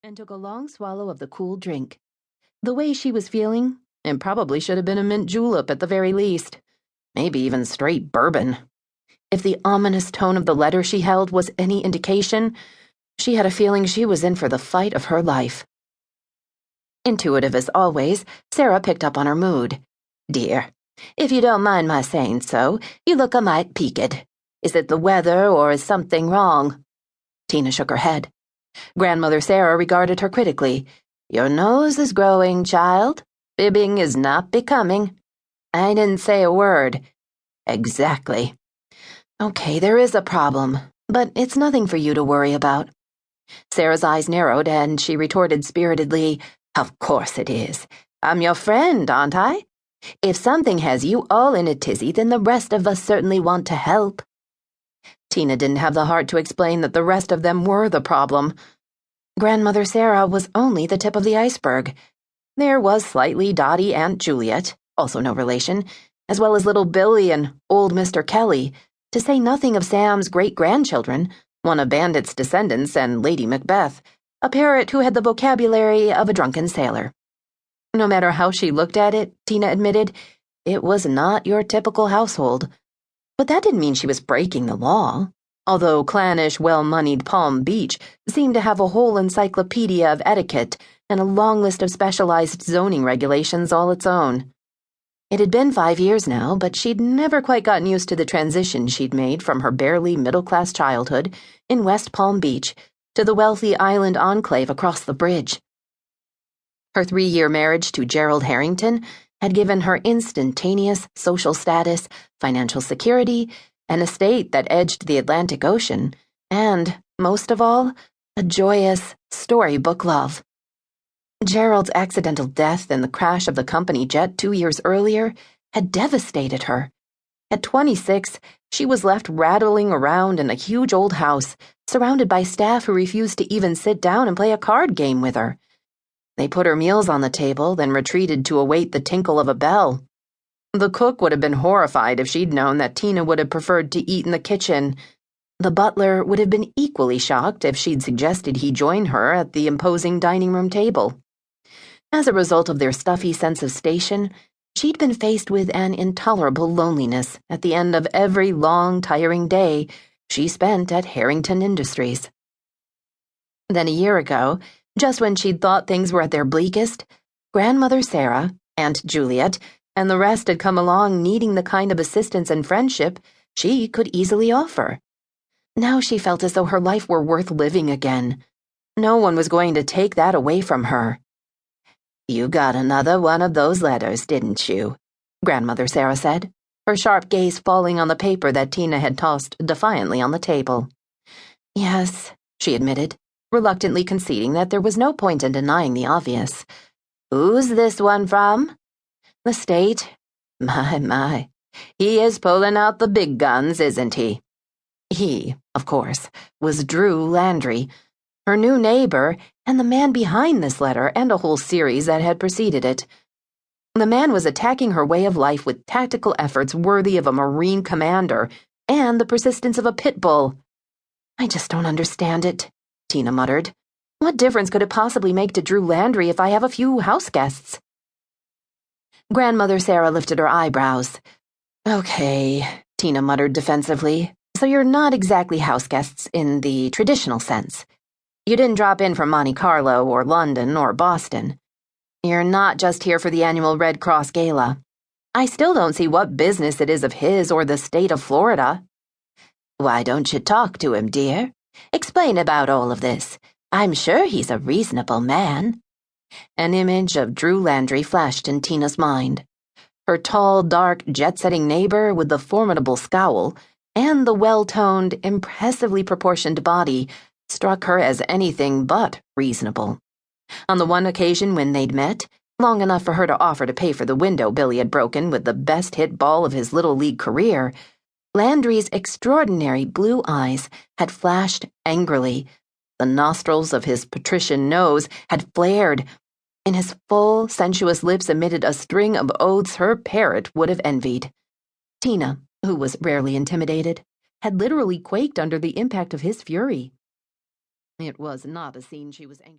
and took a long swallow of the cool drink. The way she was feeling, it probably should have been a mint julep at the very least. Maybe even straight bourbon. If the ominous tone of the letter she held was any indication, she had a feeling she was in for the fight of her life. Intuitive as always, Sarah picked up on her mood. "Dear, if you don't mind my saying so, you look a mite peaked. Is it the weather or is something wrong?" Tina shook her head. Grandmother Sarah regarded her critically. "Your nose is growing, child. Fibbing is not becoming." "I didn't say a word." "Exactly." "Okay, there is a problem, but it's nothing for you to worry about." Sarah's eyes narrowed and she retorted spiritedly, "Of course it is. I'm your friend, aren't I? If something has you all in a tizzy, then the rest of us certainly want to help." Tina didn't have the heart to explain that the rest of them were the problem. Grandmother Sarah was only the tip of the iceberg. There was slightly dotty Aunt Juliet, also no relation, as well as little Billy and old Mr. Kelly, to say nothing of Sam's great-grandchildren, one of Bandit's descendants and Lady Macbeth, a parrot who had the vocabulary of a drunken sailor. No matter how she looked at it, Tina admitted, it was not your typical household. But that didn't mean she was breaking the law, although clannish, well-moneyed Palm Beach seemed to have a whole encyclopedia of etiquette and a long list of specialized zoning regulations all its own. It had been 5 years now, but she'd never quite gotten used to the transition she'd made from her barely middle-class childhood in West Palm Beach to the wealthy island enclave across the bridge. Her 3-year marriage to Gerald Harrington had given her instantaneous social status, financial security, an estate that edged the Atlantic Ocean, and, most of all, a joyous, storybook love. Gerald's accidental death in the crash of the company jet 2 years earlier had devastated her. At 26, she was left rattling around in a huge old house, surrounded by staff who refused to even sit down and play a card game with her. They put her meals on the table, then retreated to await the tinkle of a bell. The cook would have been horrified if she'd known that Tina would have preferred to eat in the kitchen. The butler would have been equally shocked if she'd suggested he join her at the imposing dining room table. As a result of their stuffy sense of station, she'd been faced with an intolerable loneliness at the end of every long, tiring day she spent at Harrington Industries. Then a year ago, just when she'd thought things were at their bleakest, Grandmother Sarah, Aunt Juliet, and the rest had come along needing the kind of assistance and friendship she could easily offer. Now she felt as though her life were worth living again. No one was going to take that away from her. "You got another one of those letters, didn't you?" Grandmother Sarah said, her sharp gaze falling on the paper that Tina had tossed defiantly on the table. "Yes," she admitted, reluctantly conceding that there was no point in denying the obvious. "Who's this one from?" "The state." My. He is pulling out the big guns, isn't he?" He, of course, was Drew Landry, her new neighbor, and the man behind this letter and a whole series that had preceded it. The man was attacking her way of life with tactical efforts worthy of a Marine commander and the persistence of a pit bull. "I just don't understand it," Tina muttered. "What difference could it possibly make to Drew Landry if I have a few house guests?" Grandmother Sarah lifted her eyebrows. "Okay," Tina muttered defensively, "so you're not exactly house guests in the traditional sense. You didn't drop in from Monte Carlo or London or Boston. You're not just here for the annual Red Cross Gala. I still don't see what business it is of his or the state of Florida." "Why don't you talk to him, dear? Explain about all of this. I'm sure he's a reasonable man." An image of Drew Landry flashed in Tina's mind. Her tall, dark, jet-setting neighbor with the formidable scowl and the well-toned, impressively proportioned body struck her as anything but reasonable. On the one occasion when they'd met, long enough for her to offer to pay for the window Billy had broken with the best hit ball of his Little League career, Landry's extraordinary blue eyes had flashed angrily. The nostrils of his patrician nose had flared, and his full, sensuous lips emitted a string of oaths her parrot would have envied. Tina, who was rarely intimidated, had literally quaked under the impact of his fury. It was not a scene she was anxious